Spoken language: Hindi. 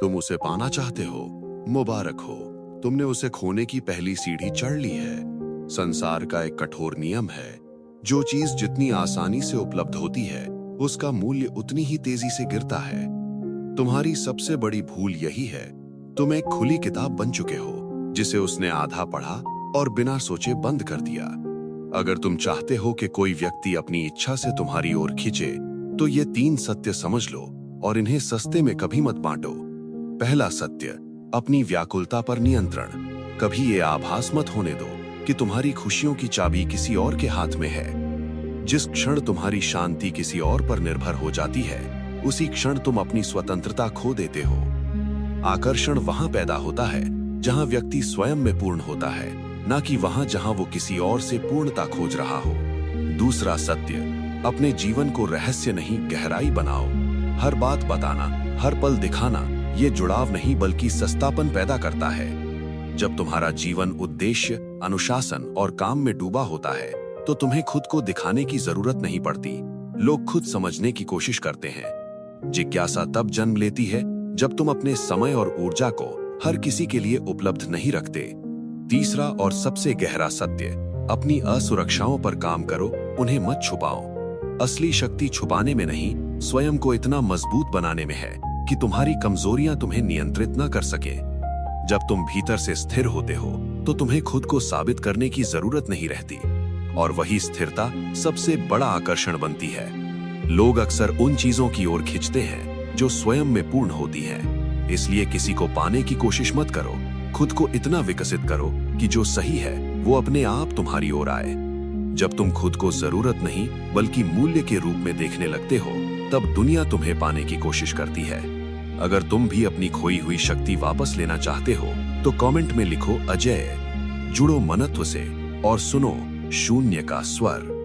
तुम उसे पाना चाहते हो, मुबारक हो, तुमने उसे खोने की पहली सीढ़ी चढ़ ली है। संसार का एक कठोर नियम है, जो चीज जितनी आसानी से उपलब्ध होती है उसका मूल्य उतनी ही तेजी से गिरता है। तुम्हारी सबसे बड़ी भूल यही है, तुम एक खुली किताब बन चुके हो जिसे उसने आधा पढ़ा और बिना सोचे बंद कर दिया। अगर तुम चाहते हो कि कोई व्यक्ति अपनी इच्छा से तुम्हारी ओर खींचे, तो ये 3 सत्य समझ लो और इन्हें सस्ते में कभी मत बांटो। पहला सत्य, अपनी व्याकुलता पर नियंत्रण। कभी ये आभास मत होने दो कि तुम्हारी खुशियों की चाबी किसी और के हाथ में है। जिस क्षण तुम्हारी शांति किसी और पर निर्भर हो जाती है, उसी क्षण तुम अपनी स्वतंत्रता खो देते हो। आकर्षण वहां पैदा होता है जहां व्यक्ति स्वयं में पूर्ण होता है, ना कि वहां जहां वो किसी और से पूर्णता खोज रहा हो। दूसरा सत्य, अपने जीवन को रहस्य नहीं गहराई बनाओ। हर बात बताना, हर पल दिखाना, ये जुड़ाव नहीं बल्कि सस्तापन पैदा करता है। जब तुम्हारा जीवन उद्देश्य, अनुशासन और काम में डूबा होता है, तो तुम्हें खुद को दिखाने की जरूरत नहीं पड़ती। लोग खुद समझने की कोशिश करते हैं। जिज्ञासा तब जन्म लेती है जब तुम अपने समय और ऊर्जा को हर किसी के लिए उपलब्ध नहीं रखते। तीसरा और सबसे गहरा सत्य, अपनी असुरक्षाओं पर काम करो, उन्हें मत छुपाओ। असली शक्ति छुपाने में नहीं, स्वयं को इतना मजबूत बनाने में है कि तुम्हारी कमजोरियां तुम्हें नियंत्रित न कर सके। जब तुम भीतर से स्थिर होते हो, तो तुम्हें खुद को साबित करने की जरूरत नहीं रहती, और वही स्थिरता सबसे बड़ा आकर्षण बनती है। लोग अक्सर उन चीजों की ओर खींचते हैं जो स्वयं में पूर्ण होती हैं। इसलिए किसी को पाने की कोशिश मत करो, खुद को इतना विकसित करो कि जो सही है वो अपने आप तुम्हारी ओर आए। जब तुम खुद को जरूरत नहीं बल्कि मूल्य के रूप में देखने लगते हो, तब दुनिया तुम्हें पाने की कोशिश करती है। अगर तुम भी अपनी खोई हुई शक्ति वापस लेना चाहते हो, तो कमेंट में लिखो अजय। जुड़ो मनत्व से और सुनो शून्य का स्वर।